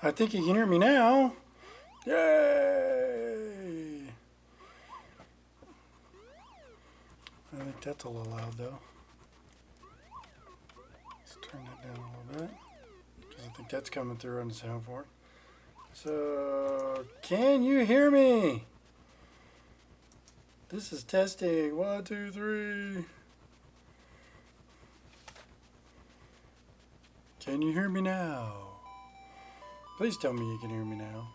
I think you can hear me now. Yay! I think that's a little loud though. Let's turn that down a little bit because I think that's coming through on the soundboard. So, can you hear me? This is testing. 1, 2, 3. Can you hear me now? Please tell me you can hear me now.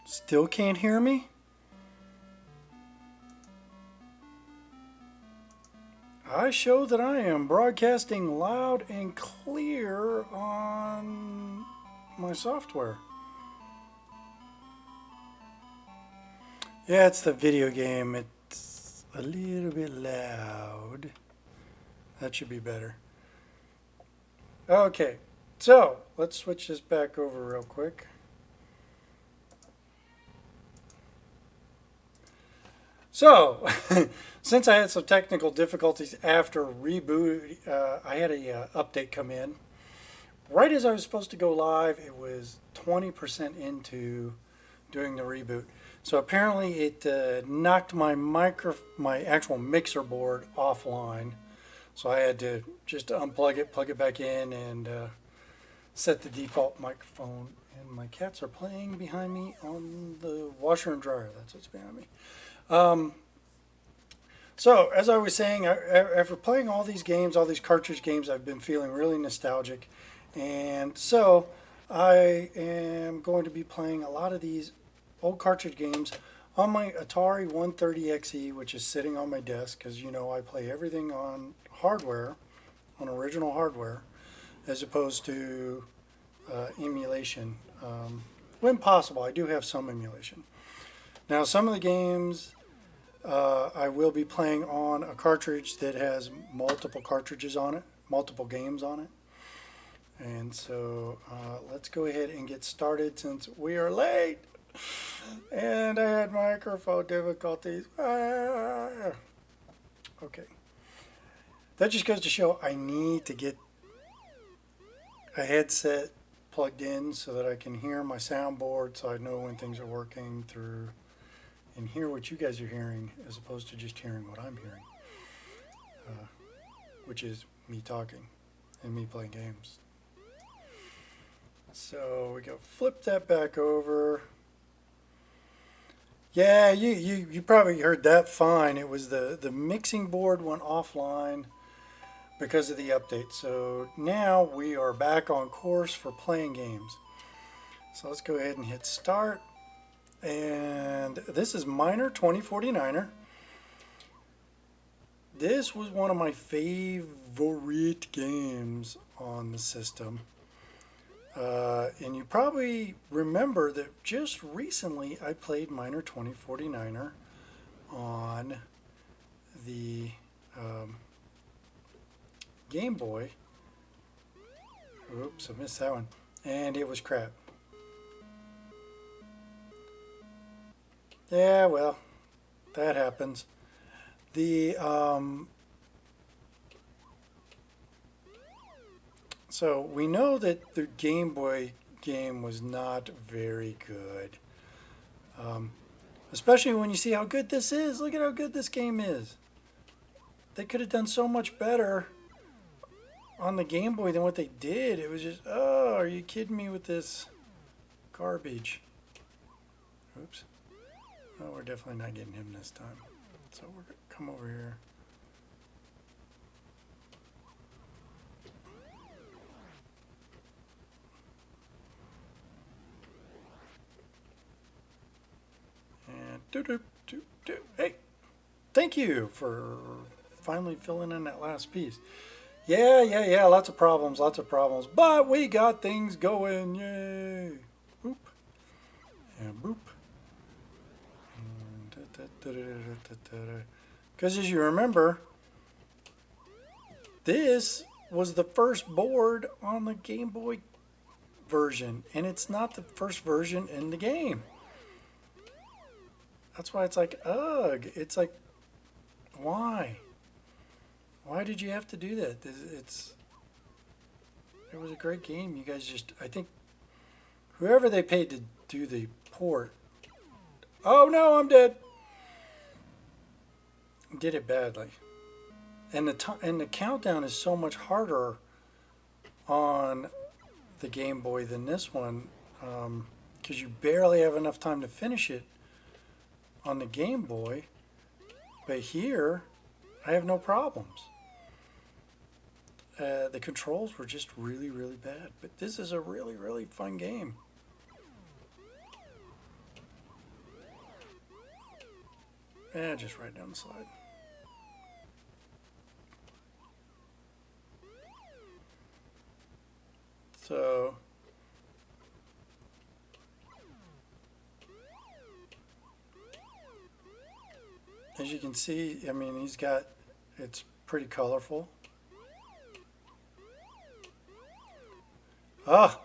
Still can't hear me? I show that I am broadcasting loud and clear on my software. Yeah, it's the video game. It's a little bit loud. That should be better. Okay, so let's switch this back over real quick. So, since I had some technical difficulties after reboot, I had a update come in. Right as I was supposed to go live, it was 20% into doing the reboot. So apparently it knocked my actual mixer board offline. So I had to just unplug it, plug it back in, and set the default microphone. And my cats are playing behind me on the washer and dryer. That's what's behind me. So, as I was saying, after playing all these games, all these cartridge games, I've been feeling really nostalgic. And so, I am going to be playing a lot of these old cartridge games on my Atari 130XE, which is sitting on my desk, because you know I play everything on hardware, on original hardware, as opposed to emulation. When possible, I do have some emulation. Now, some of the games I will be playing on a cartridge that has multiple cartridges on it, multiple games on it. And so let's go ahead and get started since we are late. And I had microphone difficulties. Okay. That just goes to show I need to get a headset plugged in so that I can hear my soundboard so I know when things are working through and hear what you guys are hearing as opposed to just hearing what I'm hearing, which is me talking and me playing games. So we go flip that back over. Yeah, you probably heard that fine. It was the mixing board went offline because of the update. So now we are back on course for playing games. So let's go ahead and hit start. And this is Miner 2049er. This was one of my favorite games on the system. And you probably remember that just recently I played Miner 2049er on the Game Boy. Oops, I missed that one. And it was crap. Yeah, well, that happens. So we know that the Game Boy game was not very good. Especially when you see how good this is. Look at how good this game is. They could have done so much better on the Game Boy than what they did. It was just, oh, are you kidding me with this garbage? Oops. Oh, we're definitely not getting him this time. So we're going to come over here. And hey, thank you for finally filling in that last piece. Yeah, lots of problems, but we got things going, yay. Boop, and boop. Because as you remember, this was the first board on the Game Boy version, and it's not the first version in the game. That's why it's like, ugh. It's like, why? Why did you have to do that? It was a great game. You guys just, I think, whoever they paid to do the port. Oh no, I'm dead. Did it badly. And the countdown is so much harder on the Game Boy than this one, because you barely have enough time to finish it on the Game Boy. But here, I have no problems. The controls were just really, really bad. But this is a really, really fun game. And just right down the slide. So, as you can see, I mean, it's pretty colorful. Ah,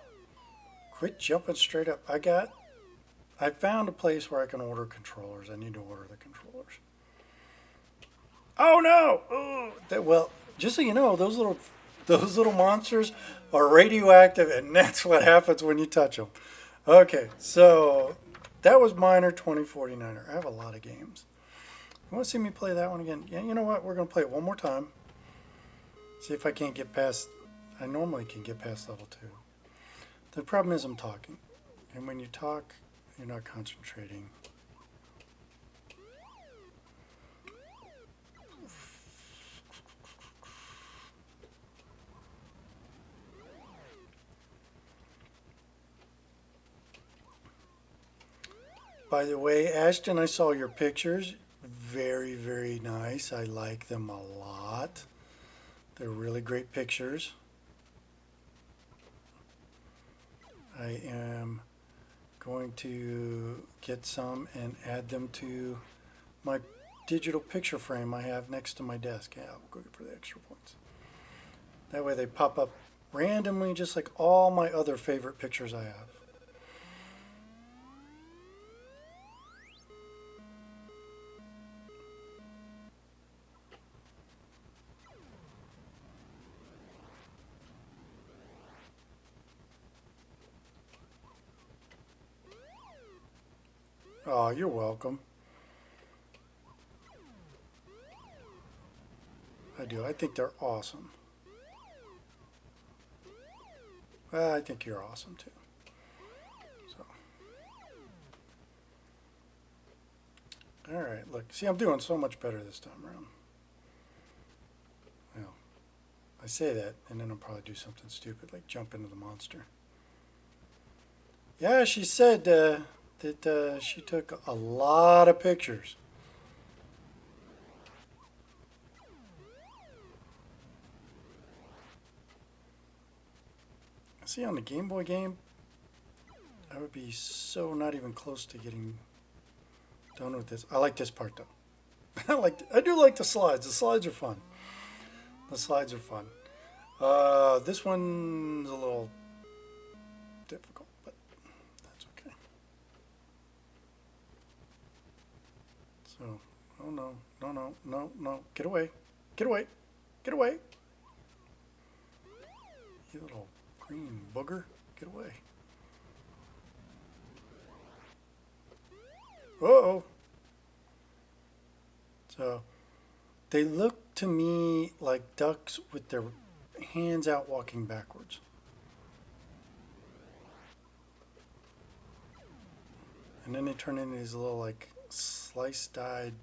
quit jumping straight up. I found a place where I can order controllers. I need to order the controllers. Oh no! Oh, well, just so you know, those little monsters are radioactive, and that's what happens when you touch them. Okay, so that was Miner 2049er. I have a lot of games. You want to see me play that one again? Yeah, you know what? We're going to play it one more time. See if I can't get past. I normally can get past level 2. The problem is I'm talking. And when you talk, you're not concentrating. By the way, Ashton, I saw your pictures. Very, very nice. I like them a lot. They're really great pictures. I am going to get some and add them to my digital picture frame I have next to my desk. Yeah, I'll go for the extra points. That way they pop up randomly, just like all my other favorite pictures I have. Oh, you're welcome. I do. I think they're awesome. Well, I think you're awesome too. So, all right. Look, see, I'm doing so much better this time around. Well, I say that, and then I'll probably do something stupid like jump into the monster. Yeah, she said that she took a lot of pictures. See, on the Game Boy game, I would be so not even close to getting done with this. I like this part though. I do like the slides. The slides are fun. The slides are fun. This one's a little difficult, but that's okay. So, oh no, no, no, no, no. Get away. Get away. Get away. You little green booger. Get away. Uh-oh. So, they look to me like ducks with their hands out walking backwards. And then they turn into these little like slice-dyed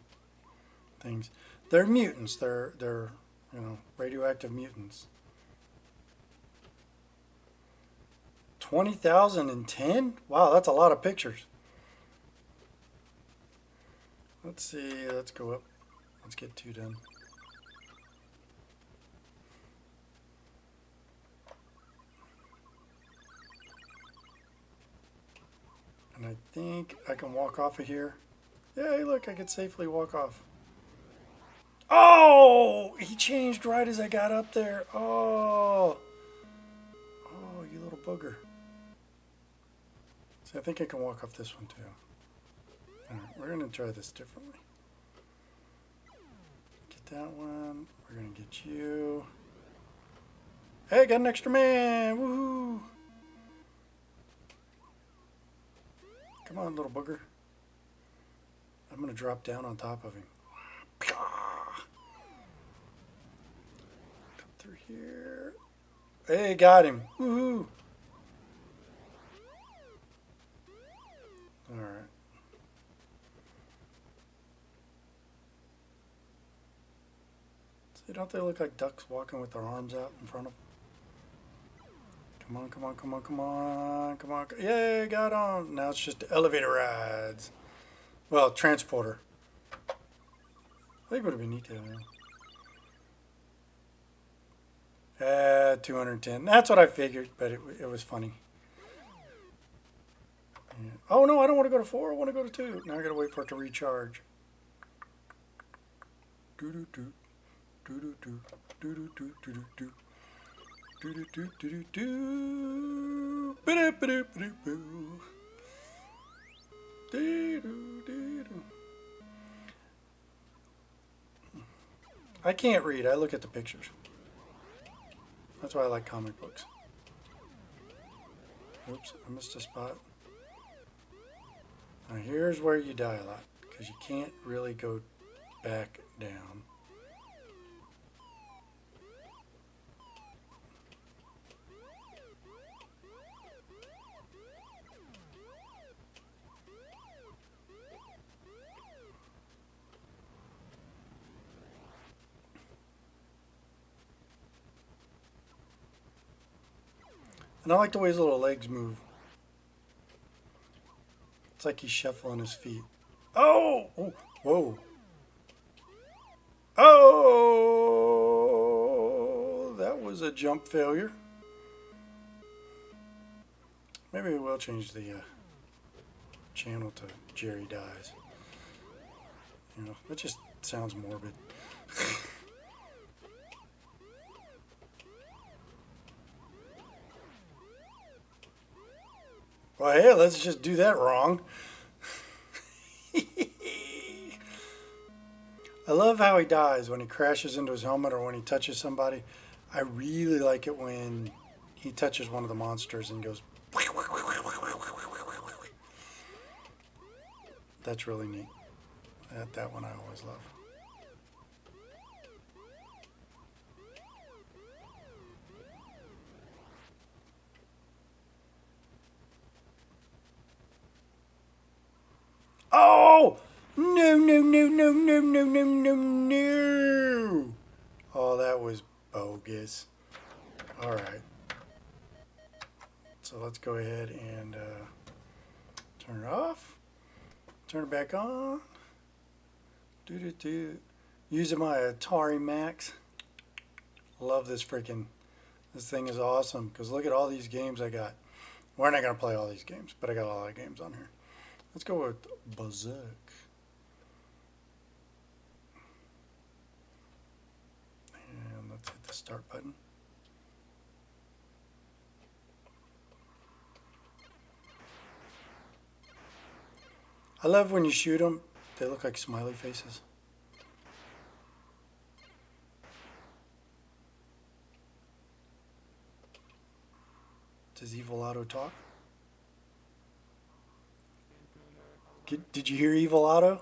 things. They're mutants. They're you know, radioactive mutants. 20,010? Wow, that's a lot of pictures. Let's see. Let's go up. Let's get 2 done. And I think I can walk off of here. Yeah, look, I could safely walk off. Oh! He changed right as I got up there. Oh! Oh, you little booger. See, I think I can walk off this one too. Alright, we're going to try this differently. Get that one. We're going to get you. Hey, got an extra man. Woohoo. Come on, little booger. I'm going to drop down on top of him. Come through here. Hey, got him. Woohoo. All right. See, don't they look like ducks walking with their arms out in front of them? Come on, come on, come on, come on, come on. Yay, got on. Now it's just elevator rides. Well, transporter. I think it would have been neat to have. 210. That's what I figured, but it was funny. Yeah. Oh, no, I don't want to go to 4. I want to go to 2. Now I got to wait for it to recharge. Do-do-do. Do-do-do. Do-do-do. Do-do-do. Do-do-do-do-do-do. Ba-da-ba-da-ba-da-boo. Do-do-do-do. I can't read. I look at the pictures. That's why I like comic books. Oops, I missed a spot. Now here's where you die a lot, because you can't really go back down. And I like the way his little legs move. It's like he's shuffling his feet. Oh! Oh! Whoa. Oh! That was a jump failure. Maybe we'll change the channel to Jerry Dies. You know, that just sounds morbid. Well, hey, let's just do that wrong. I love how he dies when he crashes into his helmet or when he touches somebody. I really like it when he touches one of the monsters and goes. That's really neat. That one I always love. Oh! No, no, no, no, no, no, no, no, no. Oh, that was bogus. All right. So let's go ahead and turn it off. Turn it back on. Do. Using my Atari Max. Love this freaking. This thing is awesome because look at all these games I got. We're not going to play all these games, but I got a lot of games on here. Let's go with Berserk. And let's hit the start button. I love when you shoot them, they look like smiley faces. Does Evil Otto talk? Did you hear Evil Otto?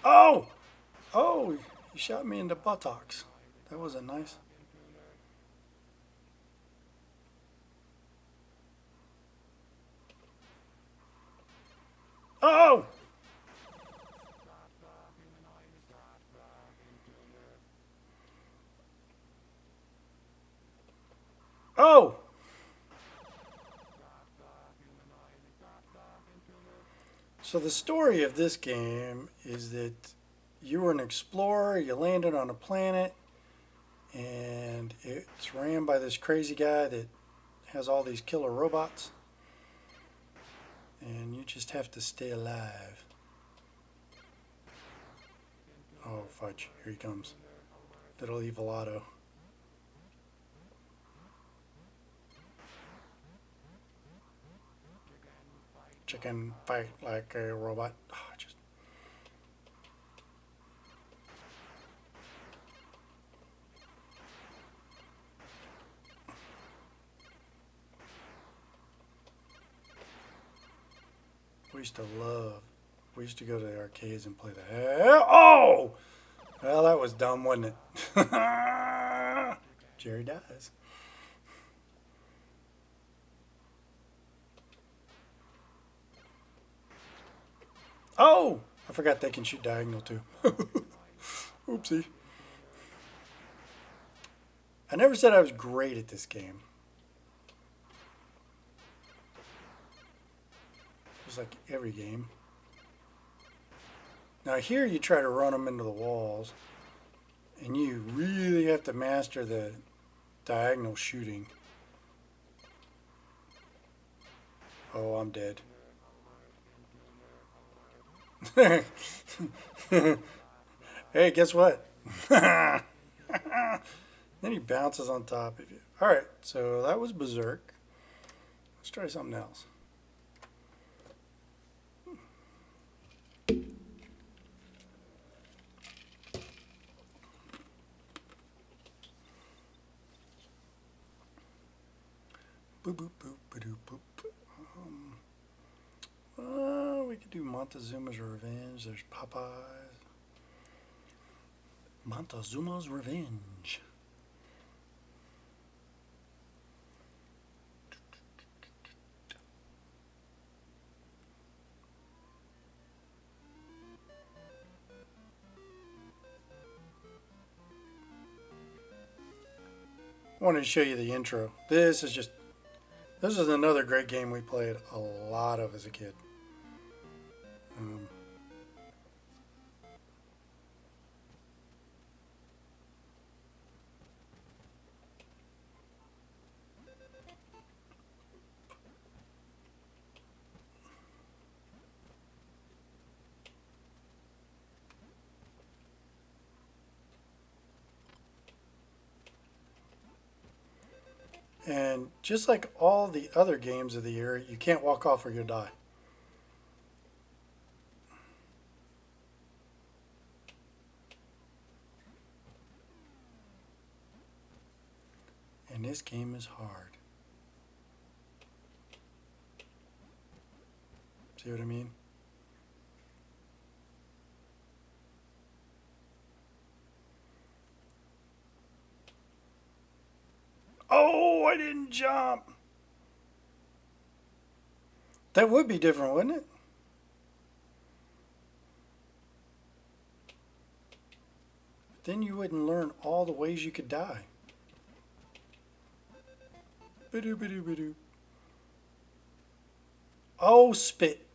Oh! Oh! He shot me in the buttocks. That wasn't nice. Oh! Oh! So the story of this game is that you were an explorer, you landed on a planet, and it's ran by this crazy guy that has all these killer robots. And you just have to stay alive. Oh, fudge. Here he comes. Little Evil Otto. Chicken fight like a robot. Oh, We used to love. We used to go to the arcades and play that. Oh! Well, that was dumb, wasn't it? Jerry dies. Oh! I forgot they can shoot diagonal too. Oopsie. I never said I was great at this game. Just like every game. Now here you try to run them into the walls. And you really have to master the diagonal shooting. Oh, I'm dead. Hey, guess what? Then he bounces on top of you. Alright, so that was Berserk. Let's try something else. Boop, boop, boop, ba-doop, boop. We could do Montezuma's Revenge. There's Popeyes. Montezuma's Revenge. I wanted to show you the intro. This is another great game we played a lot of as a kid. And just like all the other games of the year, you can't walk off or you'll die. And this game is hard. See what I mean? Oh, I didn't jump. That would be different, wouldn't it? Then you wouldn't learn all the ways you could die. Ba-doo, ba-doo, ba-doo. Oh, spit.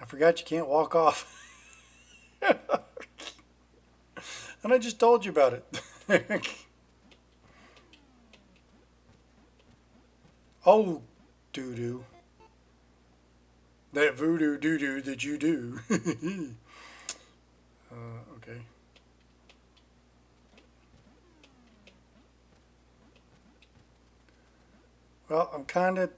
I forgot you can't walk off. And I just told you about it. Oh, doo-doo. That voodoo doo-doo that you do. Okay. Well, I'm kind of...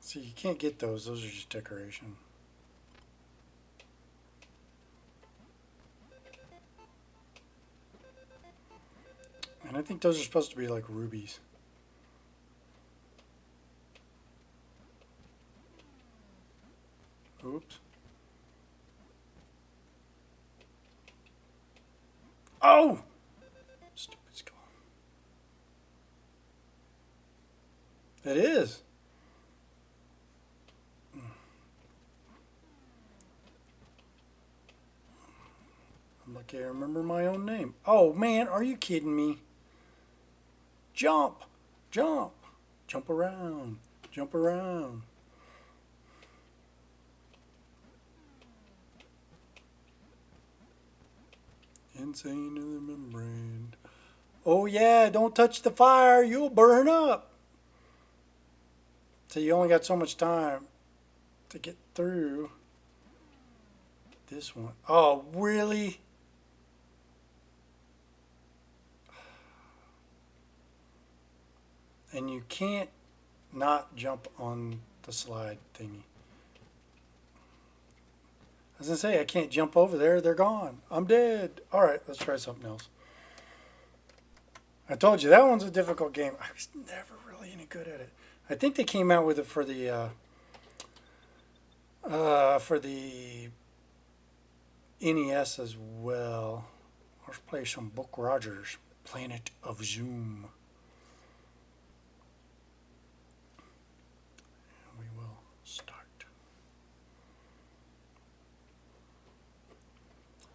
See, you can't get those. Those are just decoration. And I think those are supposed to be like rubies. Oops. Oh! Stupid skull. It is. I'm lucky I remember my own name. Oh man, are you kidding me? Jump! Jump! Jump around. Jump around. Insane in the membrane. Oh yeah, don't touch the fire, you'll burn up. So you only got so much time to get through this one. Oh, really? and you can't not jump on the slide thingy. I was gonna say, I can't jump over there. They're gone. I'm dead. All right, let's try something else. I told you that one's a difficult game. I was never really any good at it. I think they came out with it for the NES as well. Let's play some Buck Rogers, Planet of Zoom. And we will start.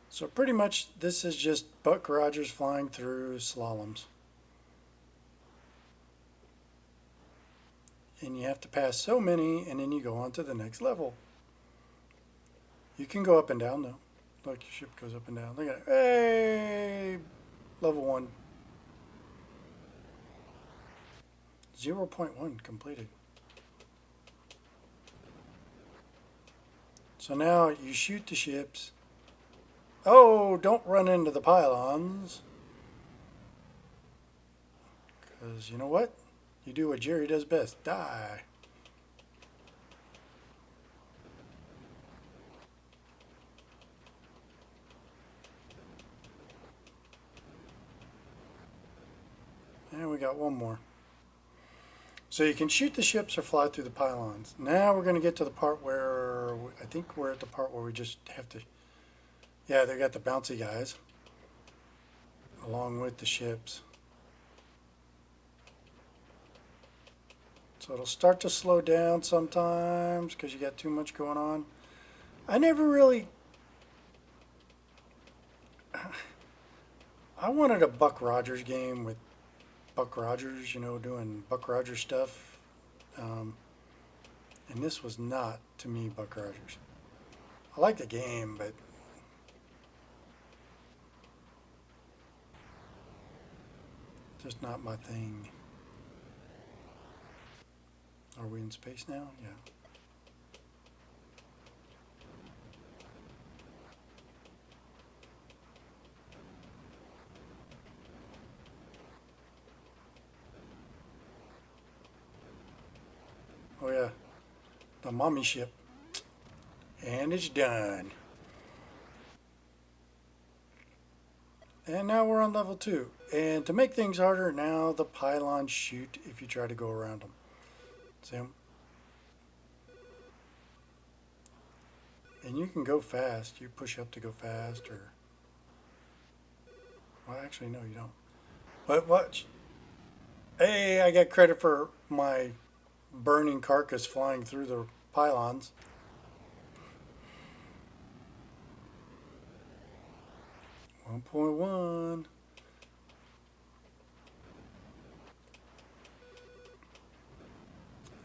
So pretty much this is just Buck Rogers flying through slaloms. And you have to pass so many, and then you go on to the next level. You can go up and down though. Look, your ship goes up and down. Look at it. Hey! Level 1. 0.1 completed. So now you shoot the ships. Oh, don't run into the pylons. Because you know what? You do what Jerry does best. Die. And we got one more. So you can shoot the ships or fly through the pylons. Now we're going to get to the part where, I think we're at the part where we just have to, yeah, they got the bouncy guys along with the ships. So it'll start to slow down sometimes because you got too much going on. I never really, I wanted a Buck Rogers game with Buck Rogers, you know, doing Buck Rogers stuff. And this was not, to me, Buck Rogers. I like the game, but just not my thing. Are we in space now? Yeah. Oh yeah, the mommy ship. And it's done. And now we're on level 2. And to make things harder, now the pylons shoot if you try to go around them. See them? And you can go fast. You push up to go fast, or... Well, actually, no, you don't. But watch. Hey, I got credit for my burning carcass flying through the pylons. .1.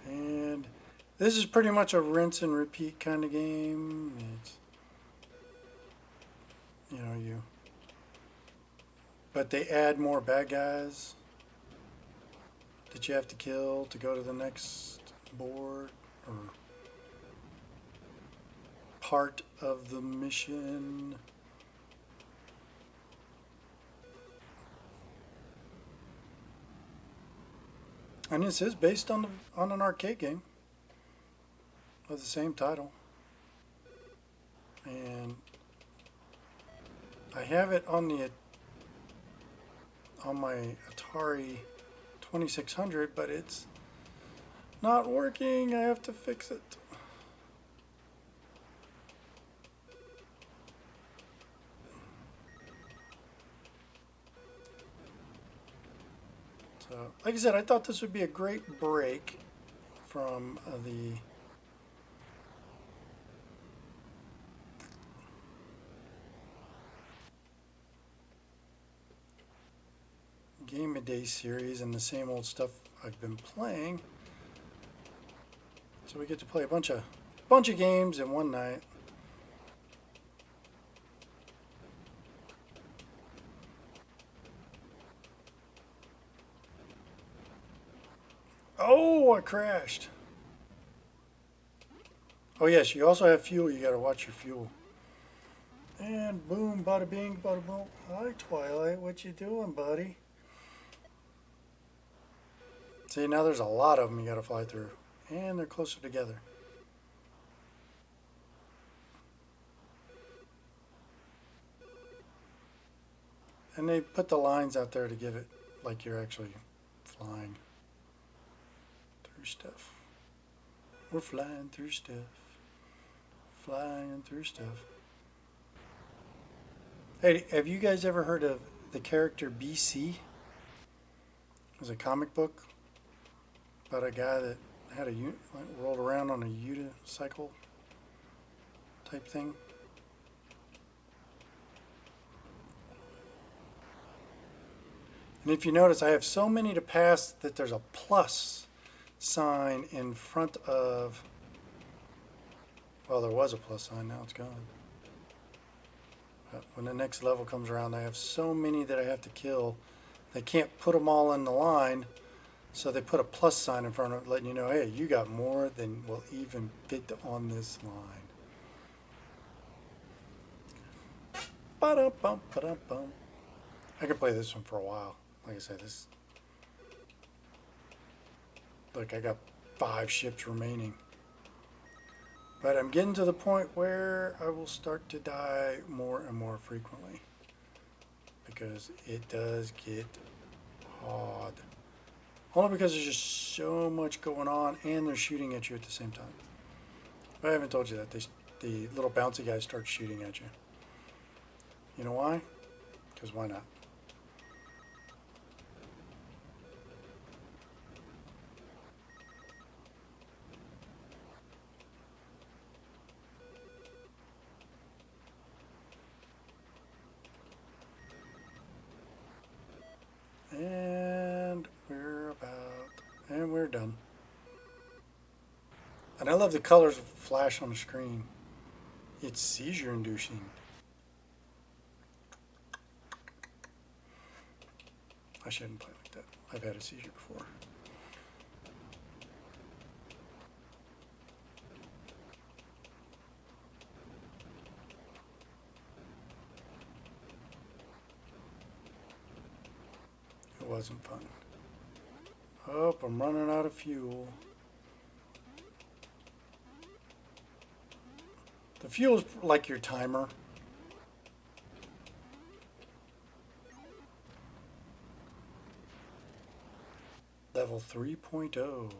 And this is pretty much a rinse and repeat kind of game. It's, you know, but they add more bad guys that you have to kill to go to the next board or part of the mission. And this is based on an arcade game with the same title. And I have it on my Atari 2600, but it's not working. I have to fix it. So, like I said, I thought this would be a great break from the Game a Day series and the same old stuff I've been playing. So we get to play a bunch of games in one night. Oh, I crashed. Oh yes, you also have fuel. You got to watch your fuel. And boom, bada bing, bada boom. Hi, Twilight. What you doing, buddy? See, now there's a lot of them you got to fly through. And they're closer together. And they put the lines out there to give it like you're actually flying through stuff. We're flying through stuff. Flying through stuff. Hey, have you guys ever heard of the character BC? It was a comic book about a guy that had rolled around on a unicycle type thing. And if you notice, I have so many to pass that there's a plus sign in front of, well, there was a plus sign, now it's gone. But when the next level comes around, I have so many that I have to kill. They can't put them all in the line, so they put a plus sign in front of it, letting you know, hey, you got more than will even fit on this line. Ba-dum-bum, ba-dum-bum. I could play this one for a while. Like I said, look, I got 5 ships remaining. But I'm getting to the point where I will start to die more and more frequently. Because it does get hard. Only because there's just so much going on and they're shooting at you at the same time. But I haven't told you that. The little bouncy guys start shooting at you. You know why? Because why not? And we're done. And I love the colors flash on the screen. It's seizure inducing. I shouldn't play like that. I've had a seizure before. It wasn't fun. Oh, I'm running out of fuel. The fuel's like your timer. Level 3.0.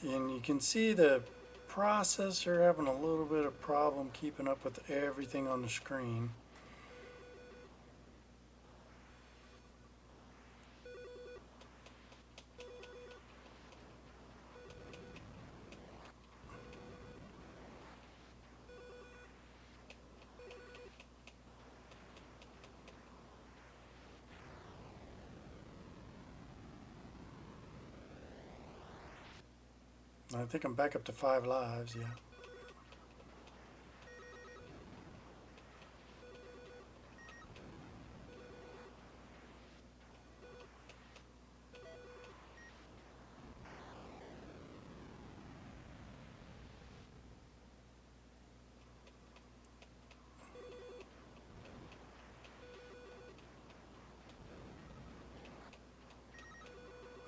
And you can see the processor having a little bit of problem keeping up with everything on the screen. I think I'm back up to 5 lives, yeah.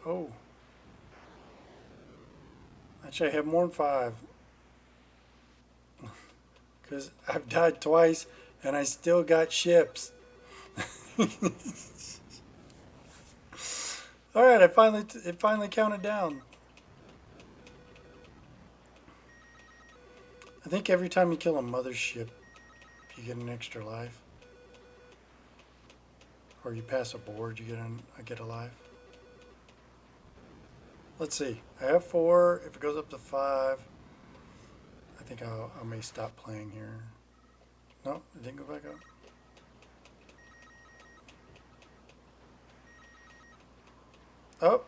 Oh. Actually, I have more than 5. Because I've died twice and I still got ships. Alright, it finally counted down. I think every time you kill a mothership, you get an extra life. Or you pass a board, you get a life. Let's see. I have 4. If it goes up to 5, I think I may stop playing here. No, it didn't go back up. Oh.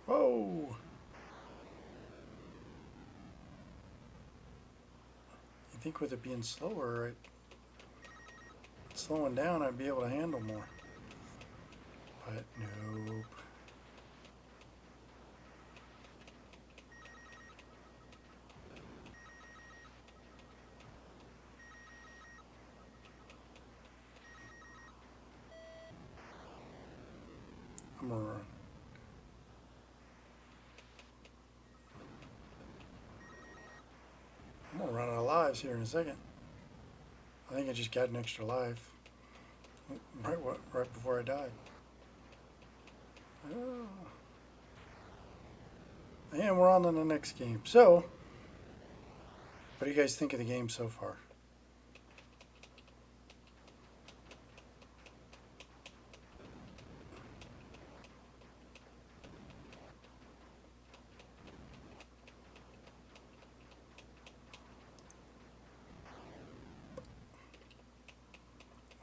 Whoa. think with it being slower, slowing down, I'd be able to handle more. But nope. I'm gonna run. I'm gonna run out of lives here in a second. I think I just got an extra life right before I died. Oh. And we're on to the next game. So, what do you guys think of the game so far?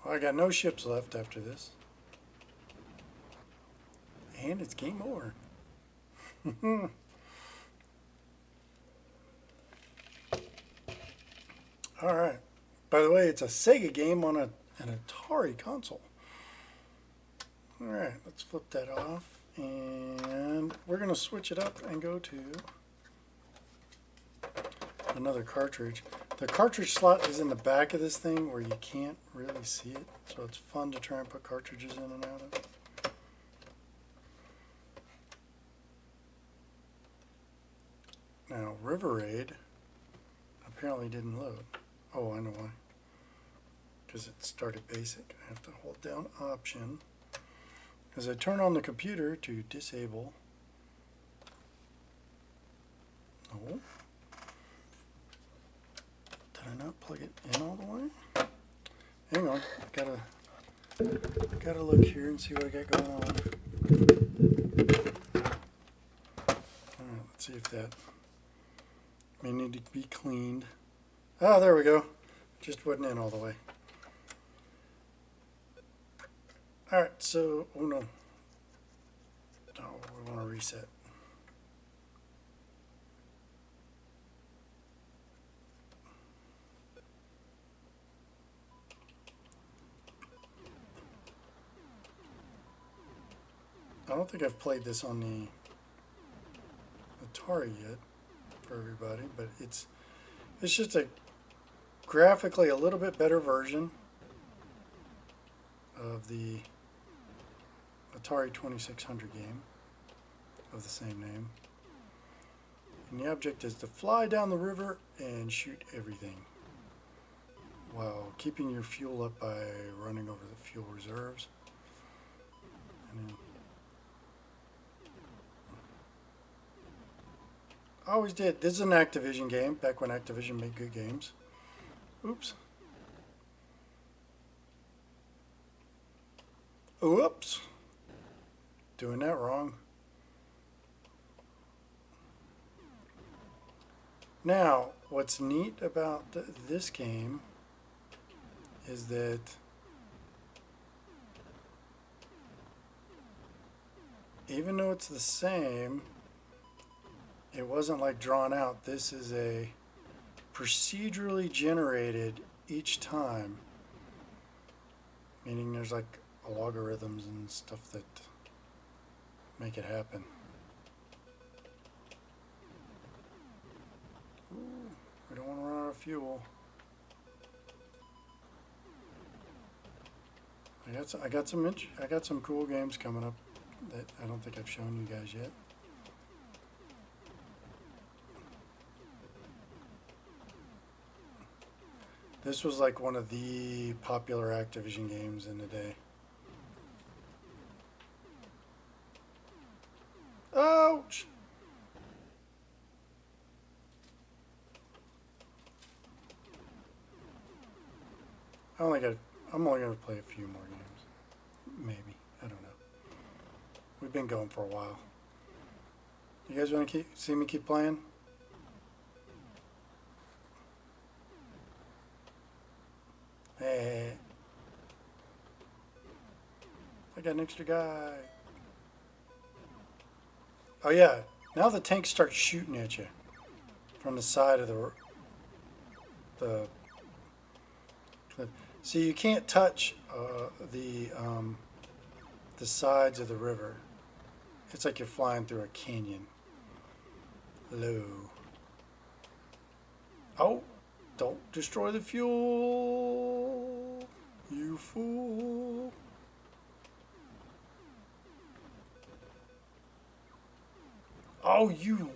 Well, I got no ships left after this. And it's game over. All right. By the way, it's a Sega game on an Atari console. All right, let's flip that off. And we're going to switch it up and go to another cartridge. The cartridge slot is in the back of this thing where you can't really see it. So it's fun to try and put cartridges in and out of. Now, River Raid apparently didn't load. Oh, I know why. Because it started basic. I have to hold down Option. As I turn on the computer to disable. No. Did I not plug it in all the way? Hang on. Gotta look here and see what I got going on. Alright, let's see if that may need to be cleaned. Ah, there we go. Just wasn't in all the way. Alright, so, oh no. No, we want to reset. I don't think I've played this on the Atari yet for everybody, but it's just a graphically a little bit better version of the Atari 2600 game of the same name. And the object is to fly down the river and shoot everything while keeping your fuel up by running over the fuel reserves. And then I always did. This is an Activision game, back when Activision made good games. Oops. Oops. Doing that wrong. Now, what's neat about this game is that even though it's the same, it wasn't like drawn out. This is a procedurally generated each time, meaning there's like logarithms and stuff that make it happen. Ooh, we don't want to run out of fuel. I got some cool games coming up that I don't think I've shown you guys yet. This was like one of the popular Activision games in the day. Ouch! I'm only gonna play a few more games. Maybe. I don't know. We've been going for a while. You guys want to see me keep playing? Hey. I got an extra guy. Oh yeah, now the tanks start shooting at you from the side of the cliff. See, you can't touch the sides of the river. It's like you're flying through a canyon. Low. Oh, don't destroy the fuel, you fool. Oh, you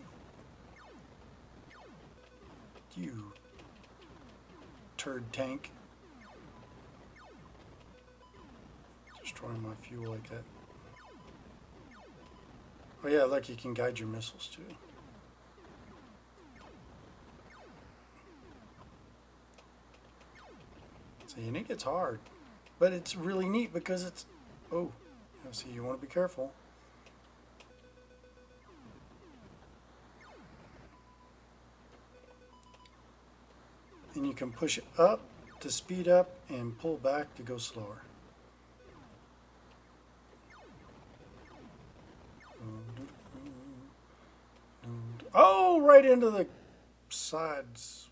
turd tank. Destroying my fuel like that. Oh yeah, look, you can guide your missiles too. See, and it gets hard, but it's really neat because it's, oh, see, you want to be careful. And you can push it up to speed up and pull back to go slower. Oh, right into the sides.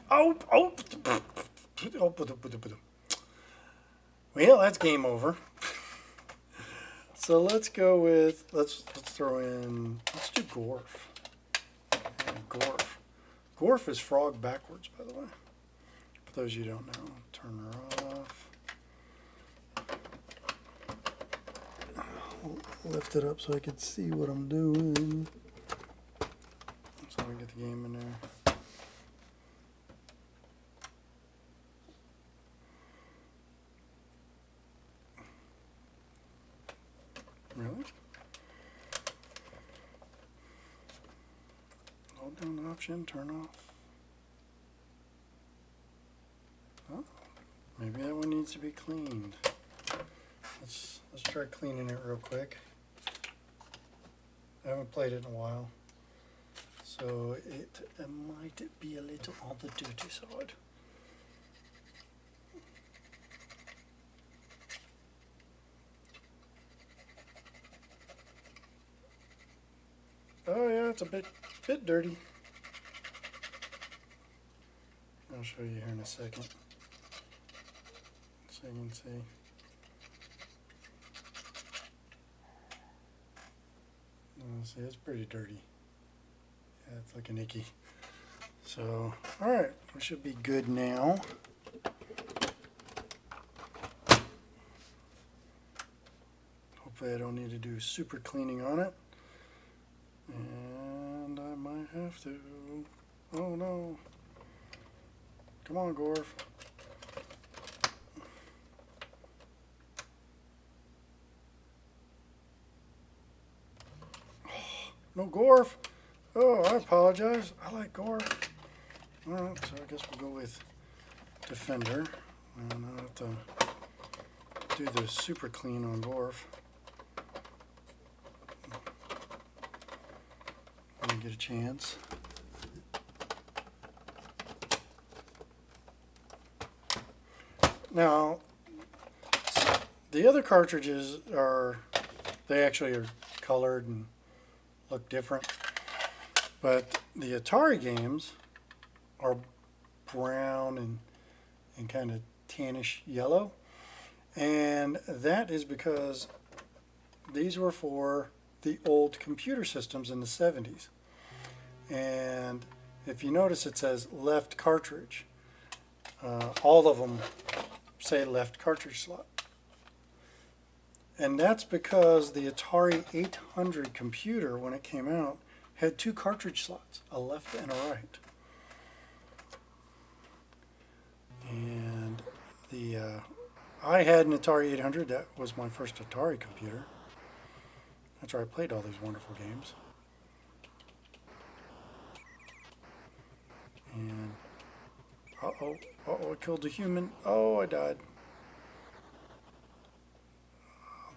Oh. Well, that's game over. So let's go with, let's throw in, let's do Gorf. Gorf. Gorf is frog backwards, by the way. For those of you who don't know, turn her off. I'll lift it up so I can see what I'm doing. So I can get the game in there. Really? Hold down the option, turn off. Oh, maybe that one needs to be cleaned. Let's try cleaning it real quick. I haven't played it in a while, so it might be a little on the dirty side. Oh yeah, it's a bit dirty. I'll show you here in a second, so you can see. See, it's pretty dirty. Yeah, it's looking icky. So, all right, we should be good now. Hopefully I don't need to do super cleaning on it. And I might have to. Oh no. Come on, Gorf. No Gorf. Oh, I apologize. I like Gorf. Alright, so I guess we'll go with Defender. And I'll have to do the super clean on Gorf. When I get a chance. Now, the other cartridges are, they actually are colored and look different, but the Atari games are brown and kind of tannish yellow, and that is because these were for the old computer systems in the 70s. And if you notice, it says left cartridge. All of them say left cartridge slot. And that's because the Atari 800 computer, when it came out, had two cartridge slots, a left and a right. And I had an Atari 800. That was my first Atari computer. That's where I played all these wonderful games. And uh-oh, I killed a human. Oh, I died.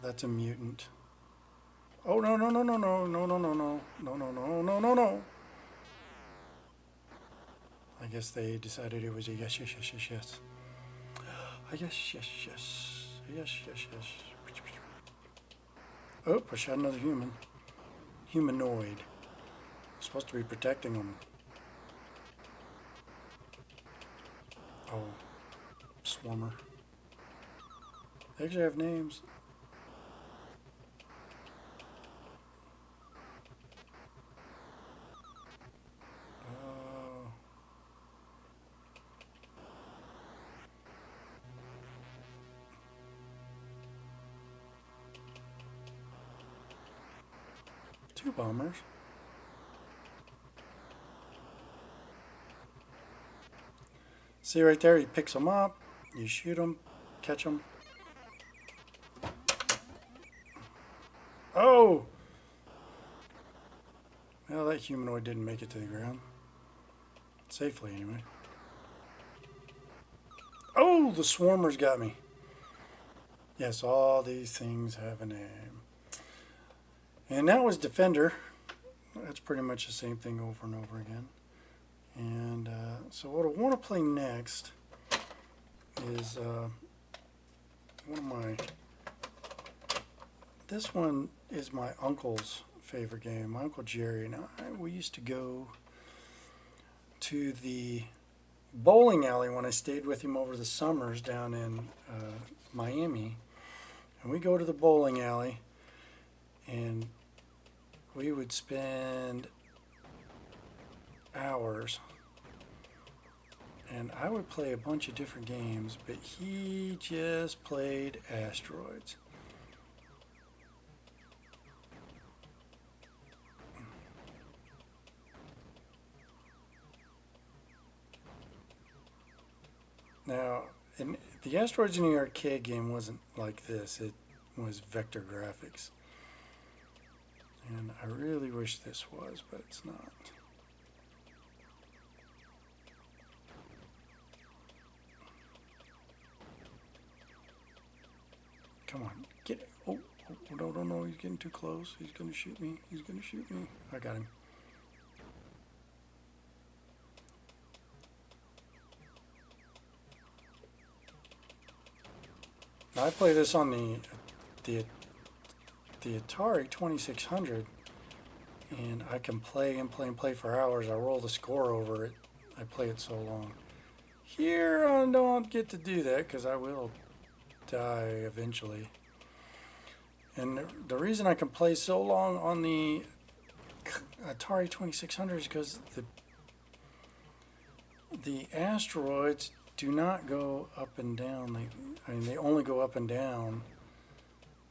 That's a mutant. Oh, no. I guess they decided it was a yes. A yes. Oh, I shot another human. Humanoid. Supposed to be protecting them. Oh, Swarmer. They actually have names. Oh. Two bombers. See right there, he picks them up, you shoot them, catch them. Oh! Well, that humanoid didn't make it to the ground. Safely, anyway. Oh, the swarmers got me. Yes, all these things have a name. And that was Defender. That's pretty much the same thing over and over again. And so what I want to play next is one of my... This one is my uncle's favorite game. My Uncle Jerry and we used to go to the bowling alley when I stayed with him over the summers down in Miami. And we go to the bowling alley and we would spend hours, and I would play a bunch of different games, but he just played Asteroids. Now, the Asteroids in the arcade game wasn't like this. It was vector graphics. And I really wish this was, but it's not. Come on, get it. Oh, no, he's getting too close. He's going to shoot me. He's going to shoot me. I got him. Now, I play this on the Atari 2600, and I can play and play and play for hours. I roll the score over it. I play it so long. Here I don't get to do that because I will die eventually. And the reason I can play so long on the Atari 2600 is because the asteroids do not go up and down. They only go up and down.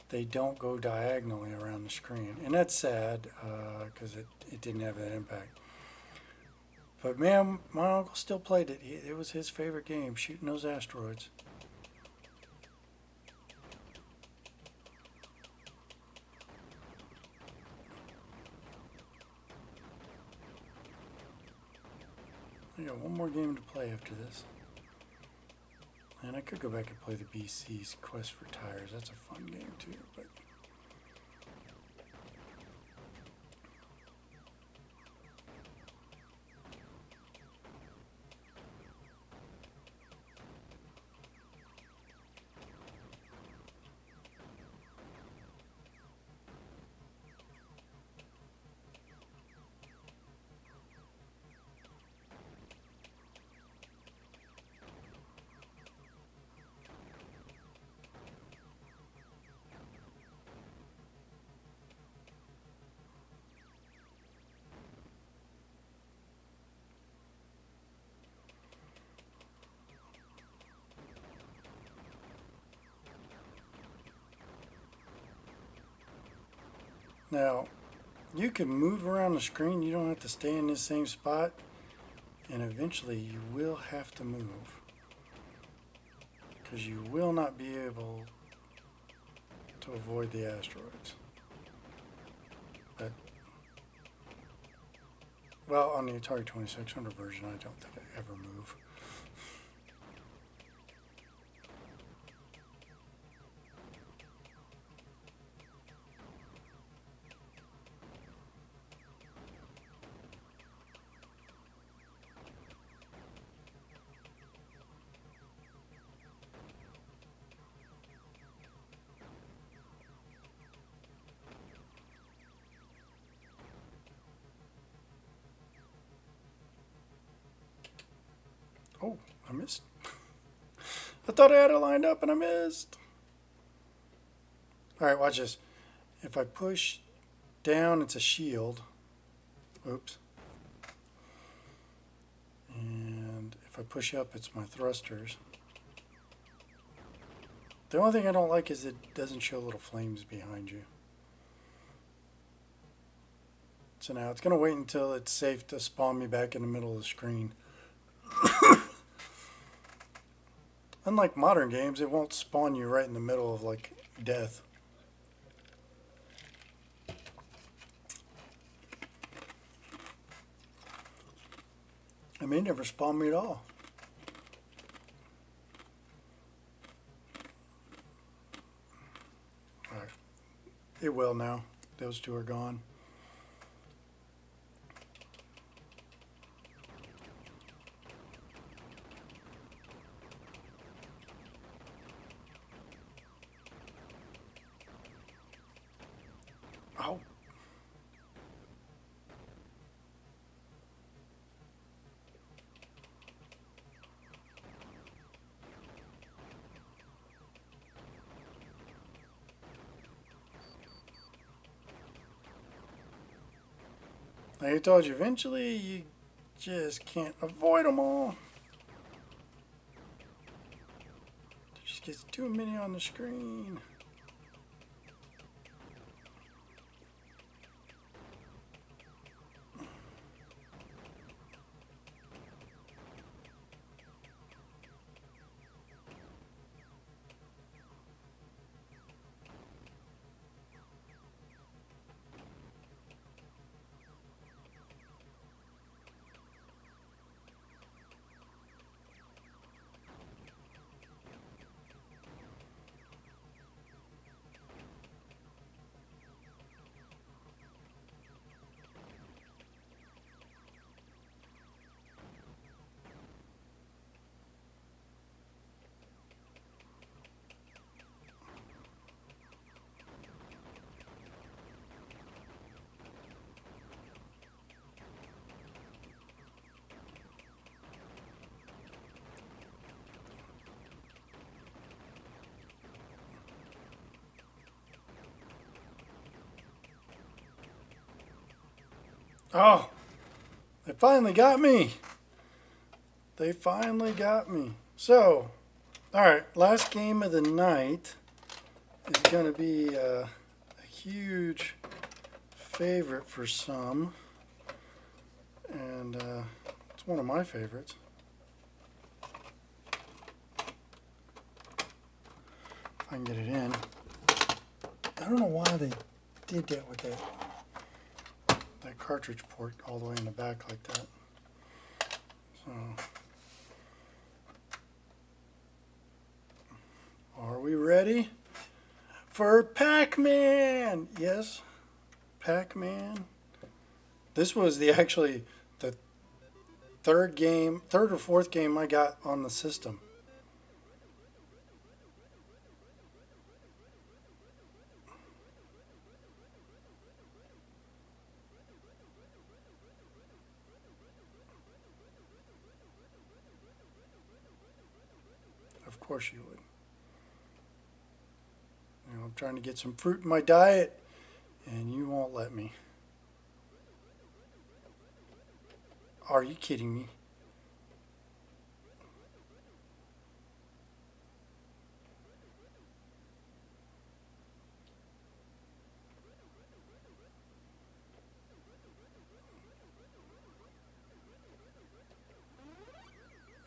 They don't go diagonally around the screen. And that's sad because it didn't have that impact. But man, my uncle still played it. It was his favorite game, shooting those asteroids. I got one more game to play after this. And I could go back and play the BC's Quest for Tires. That's a fun game too, but now, you can move around the screen. You don't have to stay in the same spot. And eventually you will have to move. Because you will not be able to avoid the asteroids. But, well, on the Atari 2600 version, I don't think I ever move. Oh, I missed. I thought I had it lined up and I missed. All right, watch this. If I push down, it's a shield. Oops. And if I push up, it's my thrusters. The only thing I don't like is it doesn't show little flames behind you. So now it's going to wait until it's safe to spawn me back in the middle of the screen. Unlike modern games, it won't spawn you right in the middle of like death. It may never spawn me at all. Alright. It will now. Those two are gone. Oh. Like I told you, eventually you just can't avoid them all. There just gets too many on the screen. Oh, they finally got me. They finally got me. So, all right, last game of the night is going to be a huge favorite for some. And it's one of my favorites. If I can get it in. I don't know why they did that with that cartridge port all the way in the back like that. So, are we ready for Pac-Man? Yes, Pac-Man. This was actually the third or fourth game I got on the system. Of course you would. You know, I'm trying to get some fruit in my diet, and you won't let me. Are you kidding me?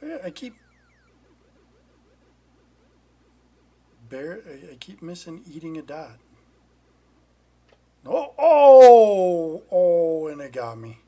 Yeah, I keep missing eating a dot. Oh, and it got me.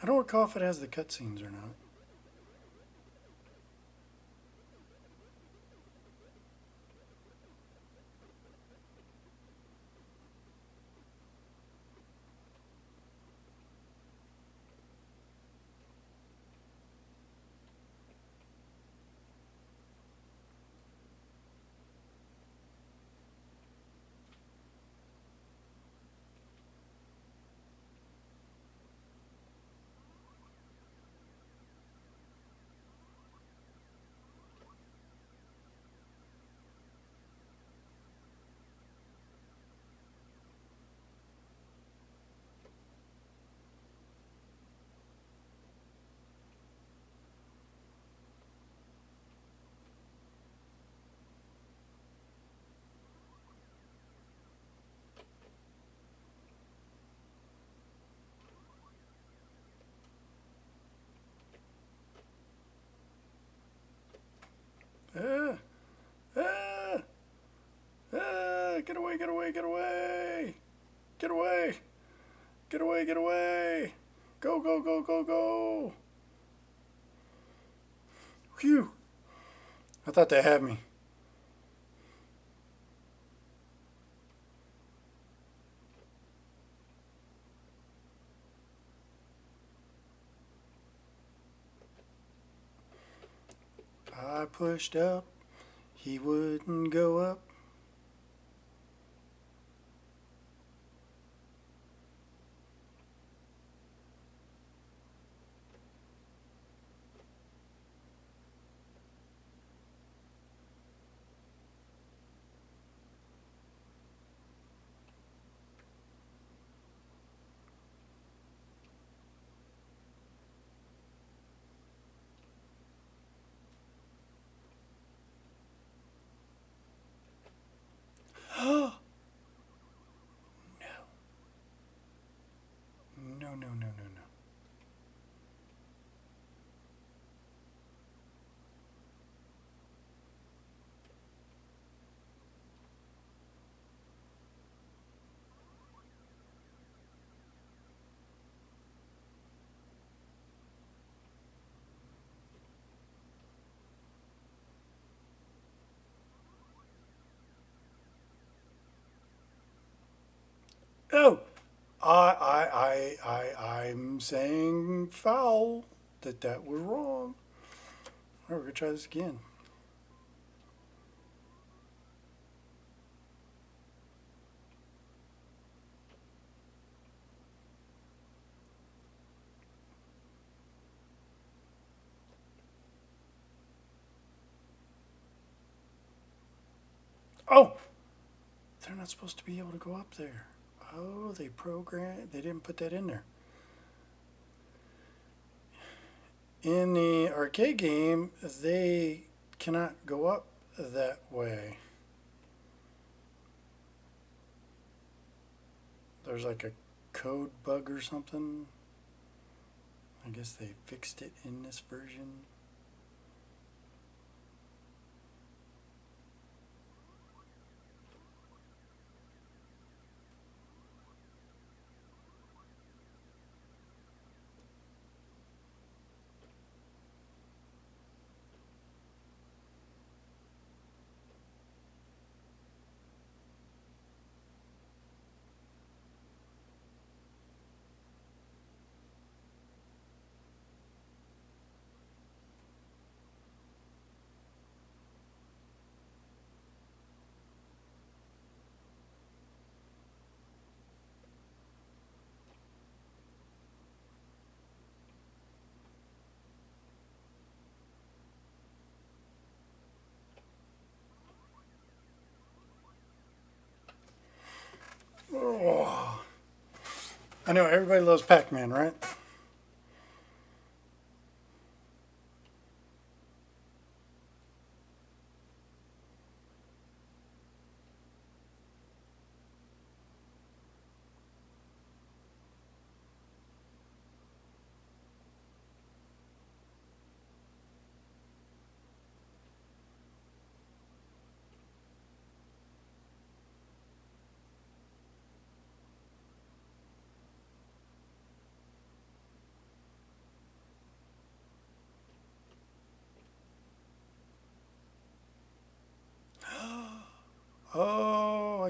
I don't recall if it has the cutscenes or not. Ah, ah, get away, get away, get away! Get away! Get away, get away! Go, go, go, go, go! Phew! I thought they had me. I pushed up, he wouldn't go up. No, no, no, no, no, no. Oh, I'm saying foul. That was wrong. All right, we're gonna try this again. Oh, they're not supposed to be able to go up there. Oh, they didn't put that in there. In the arcade game, they cannot go up that way. There's like a code bug or something. I guess they fixed it in this version. Oh, I know everybody loves Pac-Man, right?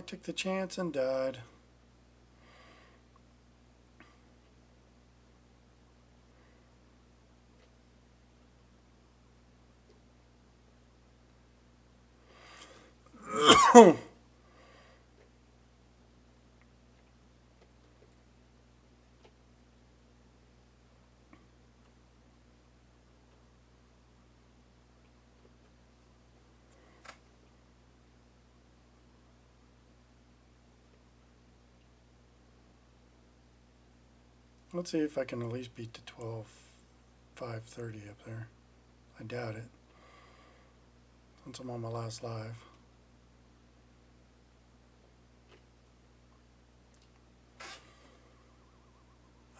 I took the chance and died. Let's see if I can at least beat the 12,530 up there. I doubt it, since I'm on my last live.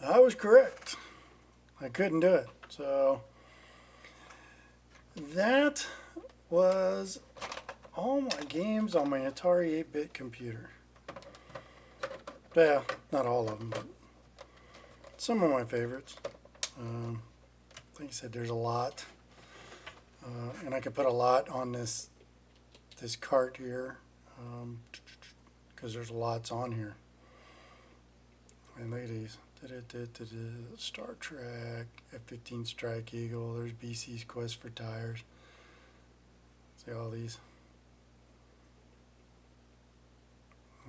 I was correct. I couldn't do it. So that was all my games on my Atari 8-bit computer. Yeah, not all of them, but some of my favorites. Like I said, there's a lot. And I could put a lot on this cart here, because there's lots on here. And look at these. Star Trek, F-15 Strike Eagle, there's BC's Quest for Tires. See all these?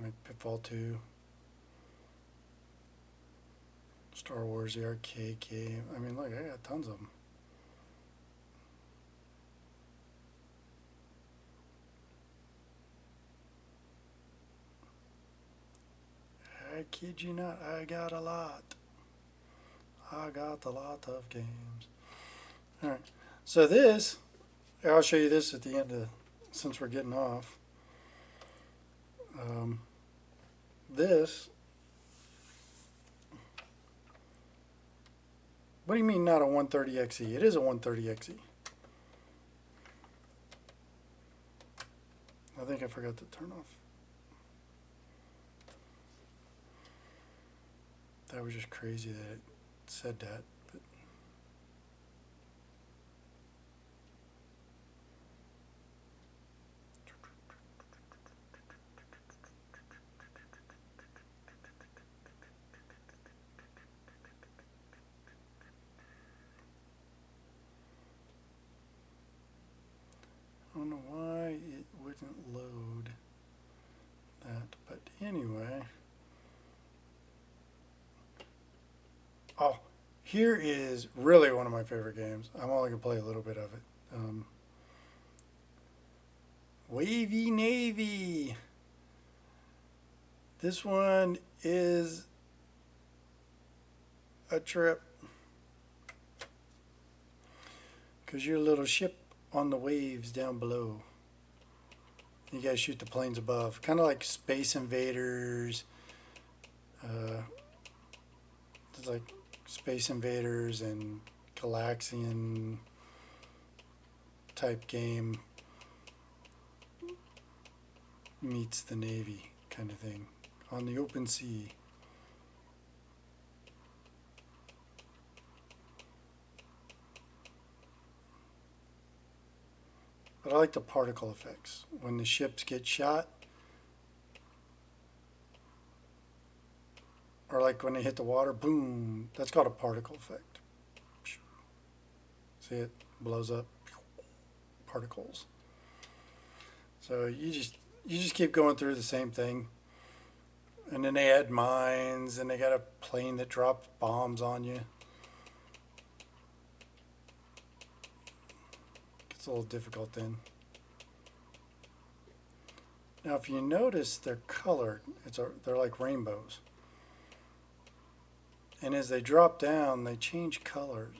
Like Pitfall 2. Star Wars, the arcade game. I mean, look, I got tons of them. I kid you not, I got a lot. I got a lot of games. Alright, so this, I'll show you this at the end of, since we're getting off. This, what do you mean not a 130XE? It is a 130XE. I think I forgot to turn off. That was just crazy that it said that. But I don't know why it wouldn't load that, but anyway. Oh, here is really one of my favorite games. I'm only going to play a little bit of it. Wavy Navy. This one is a trip, because you're a little ship on the waves down below. You guys shoot the planes above. Kind of like Space Invaders. It's like Space Invaders and Galaxian type game meets the Navy kind of thing on the open sea. But I like the particle effects. When the ships get shot, or like when they hit the water, boom, that's called a particle effect. See, it blows up particles. So you just keep going through the same thing. And then they add mines, and they got a plane that drops bombs on you. It's a little difficult then. Now, if you notice, they're colored. They're like rainbows. And as they drop down, they change colors.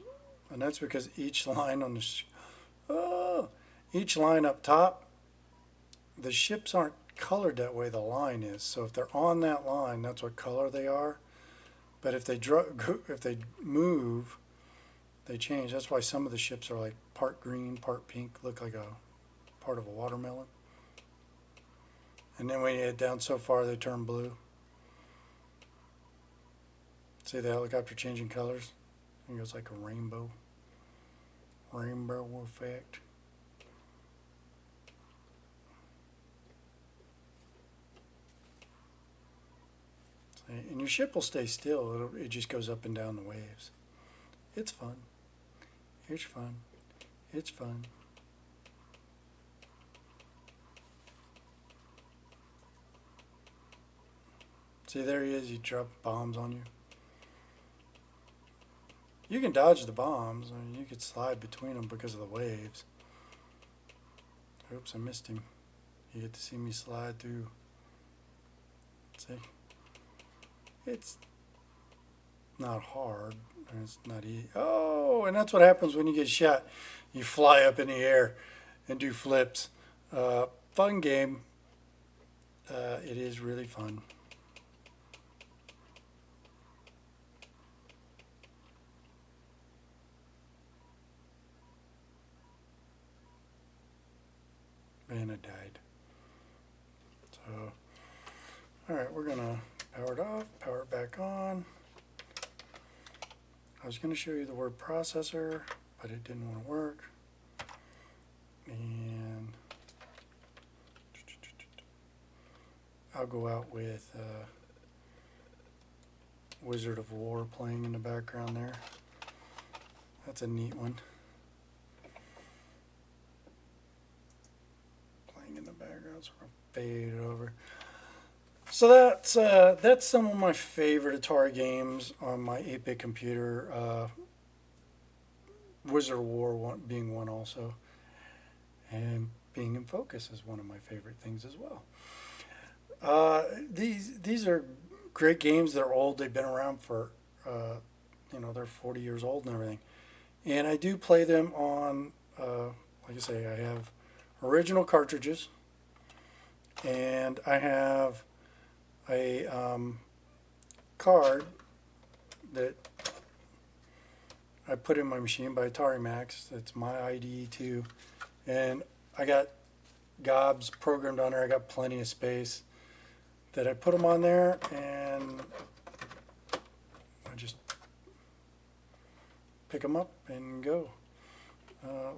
And that's because each line on the each line up top, the ships aren't colored that way. The line is. So if they're on that line, that's what color they are. But if they move, they change. That's why some of the ships are like part green, part pink, look like a part of a watermelon. And then when you head down so far, they turn blue. See the helicopter changing colors? It goes like a rainbow. Rainbow effect. And your ship will stay still. It just goes up and down the waves. It's fun. It's fun. It's fun. See, there he is. He dropped bombs on you. You can dodge the bombs. I mean, you could slide between them because of the waves. Oops, I missed him. You get to see me slide through. See? It's not hard. And it's not easy. Oh, and that's what happens when you get shot. You fly up in the air and do flips. Fun game. It is really fun. And I died. So, alright, we're going to power it off, power it back on. I was going to show you the word processor, but it didn't want to work. And I'll go out with Wizard of War playing in the background there. That's a neat one. Playing in the background, so we're going to fade it over. So that's some of my favorite Atari games on my 8-bit computer. Wizard of War being one also. And being in focus is one of my favorite things as well. These are great games. They're old. They've been around for, they're 40 years old and everything. And I do play them on, like I say, I have original cartridges. And I have a card that I put in my machine by Atari Max. That's my ID too. And I got gobs programmed on there. I got plenty of space that I put them on there, and I just pick them up and go.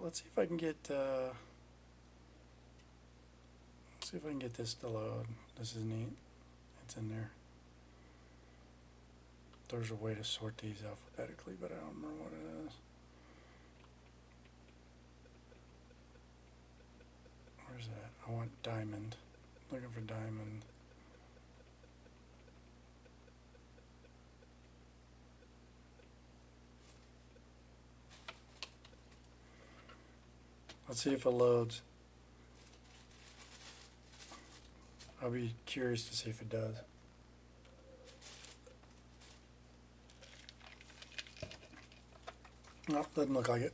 Let's see if I can get this to load. This is neat. It's in there. There's a way to sort these alphabetically, but I don't remember what it is. Where's that? I want diamond. Looking for diamond. Let's see if it loads. I'll be curious to see if it does. No, doesn't look like it.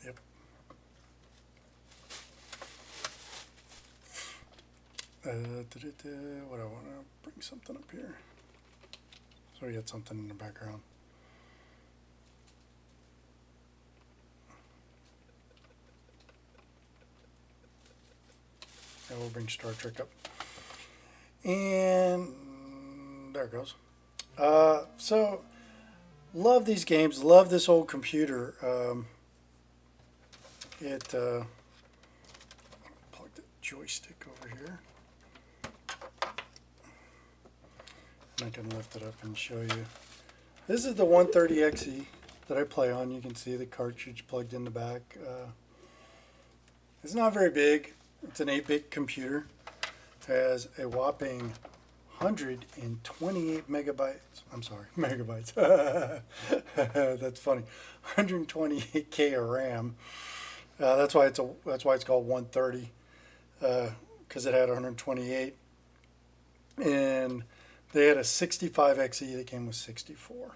Yep. What I want to bring something up here. So we got something in the background. And we'll bring Star Trek up. And there it goes. So, love these games. Love this old computer. Plug the joystick over here. And I can lift it up and show you. This is the 130XE that I play on. You can see the cartridge plugged in the back. It's not very big. It's an 8-bit computer. Has a whopping 128 megabytes. I'm sorry, megabytes. That's funny. 128K of RAM. That's why it's called 130, because it had 128. And they had a 65XE that came with 64.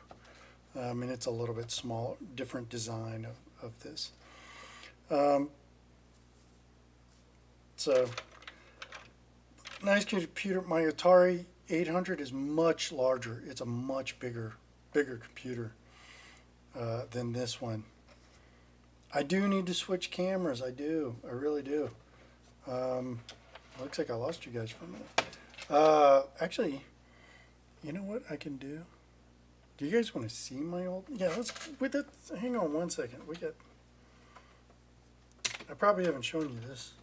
I mean, it's a little bit smaller, different design of this. So, nice computer. My Atari 800 is much larger. It's a much bigger computer than this one. I do need to switch cameras. I do. I really do. Looks like I lost you guys for a minute. Actually, you know what I can do? Do you guys want to see my old? Yeah, hang on one second. I probably haven't shown you this.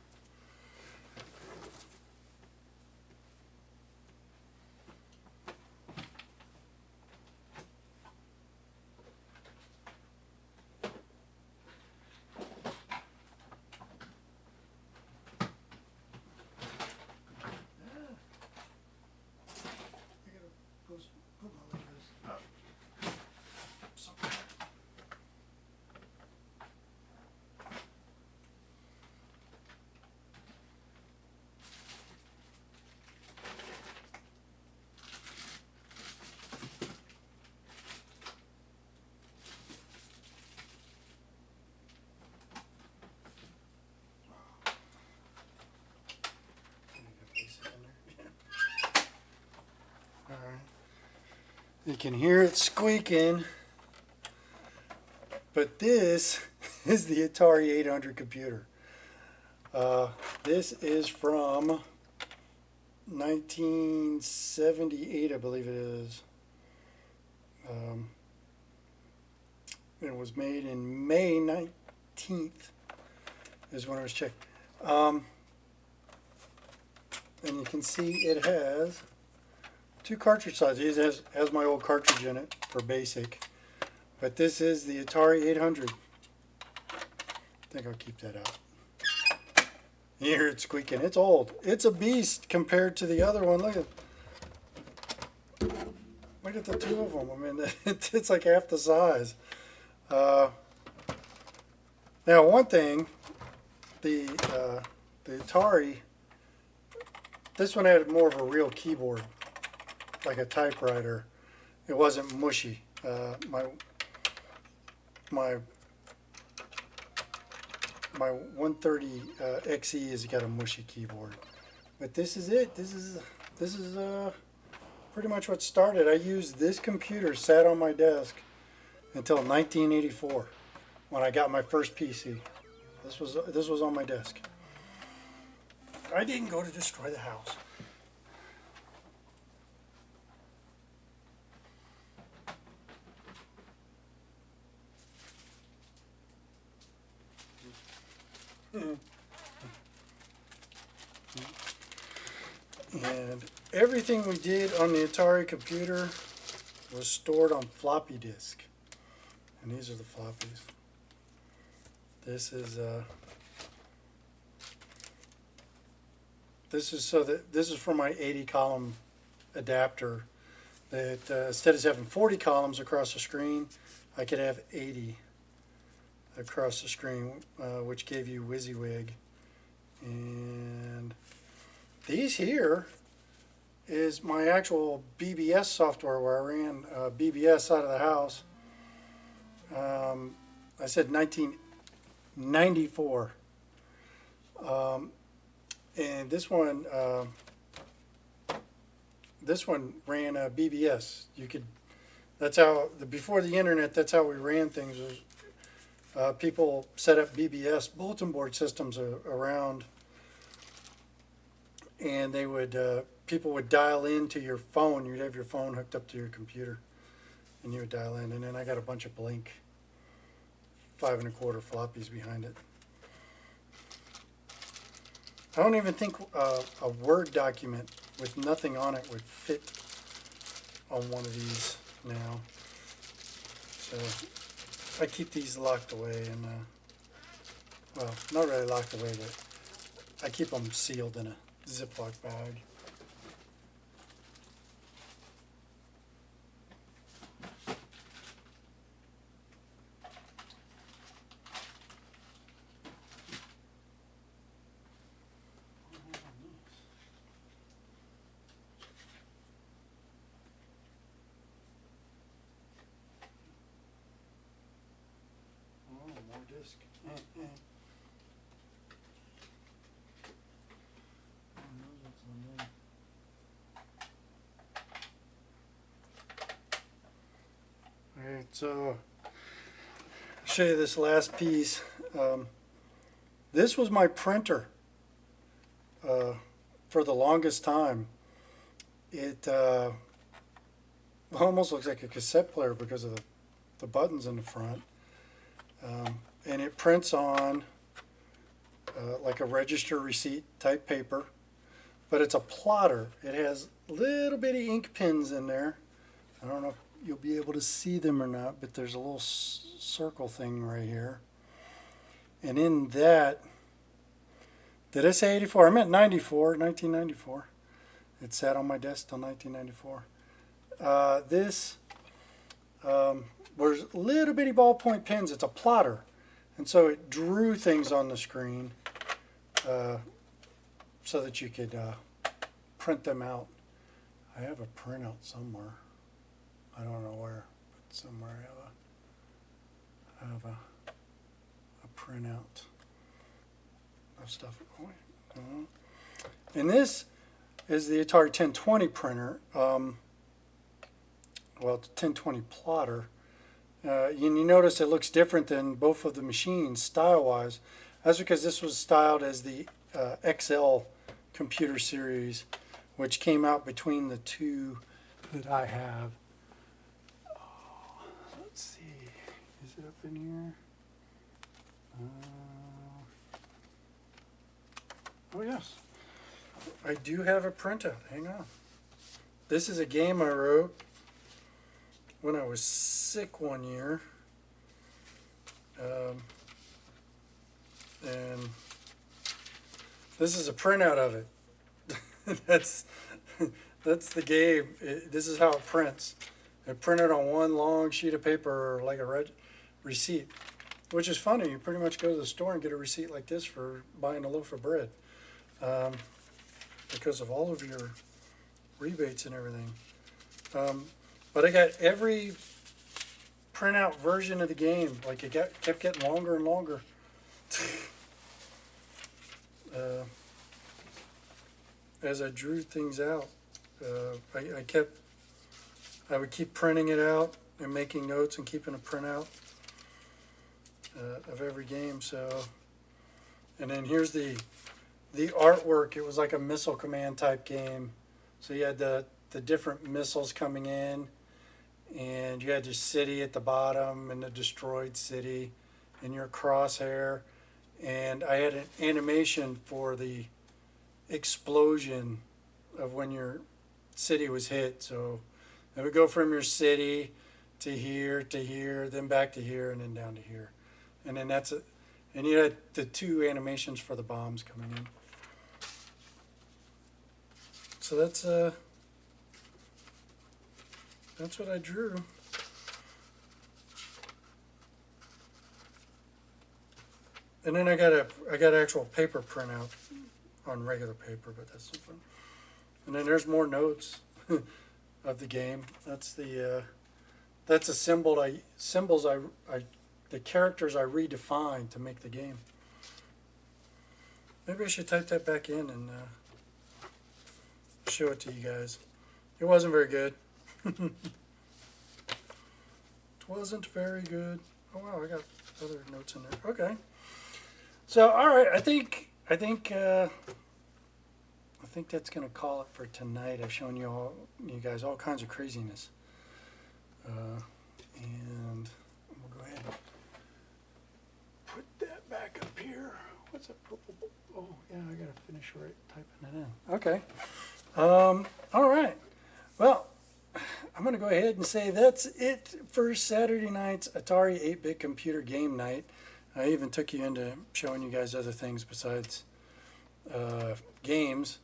You can hear it squeaking. But this is the Atari 800 computer. This is from 1978, I believe it is. It was made in May 19th is when it was checked. And you can see it has two cartridge sizes. It has my old cartridge in it for basic. But this is the Atari 800. I think I'll keep that out. You hear it squeaking. It's old. It's a beast compared to the other one. Look at the two of them. I mean, it's like half the size. Now, one thing, the Atari, this one had more of a real keyboard, like a typewriter. It wasn't mushy. My 130 XE has got a mushy keyboard, but this is it. This is pretty much what started. I used this computer, sat on my desk until 1984, when I got my first PC. This was on my desk. I didn't go to destroy the house. And everything we did on the Atari computer was stored on floppy disk. And these are the floppies. This is for my 80 column adapter. That instead of having 40 columns across the screen, I could have 80 across the screen, which gave you WYSIWYG. And these here is my actual BBS software where I ran BBS out of the house. I said 1994. And this one ran BBS. That's how, before the internet, that's how we ran things. People set up BBS bulletin board systems around, and they would people would dial into your phone. You'd have your phone hooked up to your computer, and you would dial in. And then I got a bunch of Blink 5 1/4 floppies behind it. I don't even think a Word document with nothing on it would fit on one of these now. So I keep these locked away, and well, not really locked away, but I keep them sealed in a Ziploc bag. Disc. Alright, so I'll show you this last piece. This was my printer for the longest time. It almost looks like a cassette player because of the buttons in the front. And it prints on like a register receipt type paper, but it's a plotter. It has little bitty ink pens in there. I don't know if you'll be able to see them or not, but there's a little circle thing right here. And in that, did I say 84? I meant 1994. It sat on my desk till 1994. This was little bitty ballpoint pens. It's a plotter. And so it drew things on the screen so that you could print them out. I have a printout somewhere. I don't know where, but somewhere I have a printout of stuff. And this is the Atari 1020 printer. well, it's 1020 plotter. You notice it looks different than both of the machines style-wise. That's because this was styled as the XL computer series, which came out between the two that I have. Oh, let's see, is it up in here? Oh yes, I do have a printout. Hang on. This is a game I wrote when I was sick one year. And this is a printout of it. that's the game. This is how it prints. It printed on one long sheet of paper like a receipt, which is funny. You pretty much go to the store and get a receipt like this for buying a loaf of bread, because of all of your rebates and everything. But I got every printout version of the game. Like it kept getting longer and longer. As I drew things out, I would keep printing it out and making notes and keeping a printout of every game. So, and then here's the artwork. It was like a missile command type game. So you had the different missiles coming in, and you had your city at the bottom and the destroyed city and your crosshair. And I had an animation for the explosion of when your city was hit. So it would go from your city to here, then back to here, and then down to here. And then that's it. And you had the two animations for the bombs coming in. So that's what I drew. And then I got actual paper printout on regular paper, but that's so fun. And then there's more notes of the game. That's the the characters I redefined to make the game. Maybe I should type that back in and show it to you guys. It wasn't very good. It wasn't very good. Oh wow, I got other notes in there. Okay. So all right, I think that's gonna call it for tonight. I've shown you guys all kinds of craziness, and we'll go ahead and put that back up here. What's that purple? Oh yeah, I gotta finish typing that in. Okay. All right. Well, I'm gonna go ahead and say that's it for Saturday night's Atari 8-bit computer game night. I even took you into showing you guys other things besides games.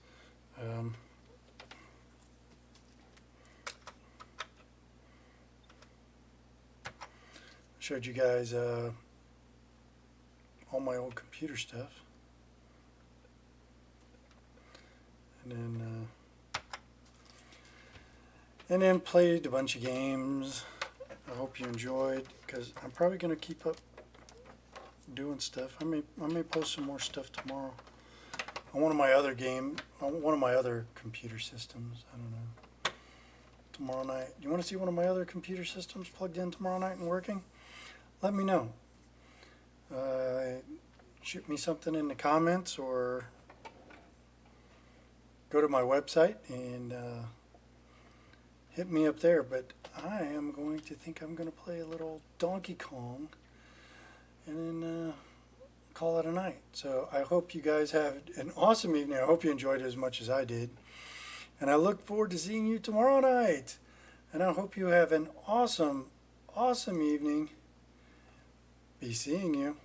Showed you guys all my old computer stuff. And then played a bunch of games. I hope you enjoyed, because I'm probably going to keep up doing stuff. I may post some more stuff tomorrow on one of my other computer systems. I don't know. Tomorrow night. You want to see one of my other computer systems plugged in tomorrow night and working? Let me know. Shoot me something in the comments or go to my website and hit me up there. But I am going to I'm going to play a little Donkey Kong and then call it a night. So I hope you guys have an awesome evening. I hope you enjoyed it as much as I did. And I look forward to seeing you tomorrow night. And I hope you have an awesome, awesome evening. Be seeing you.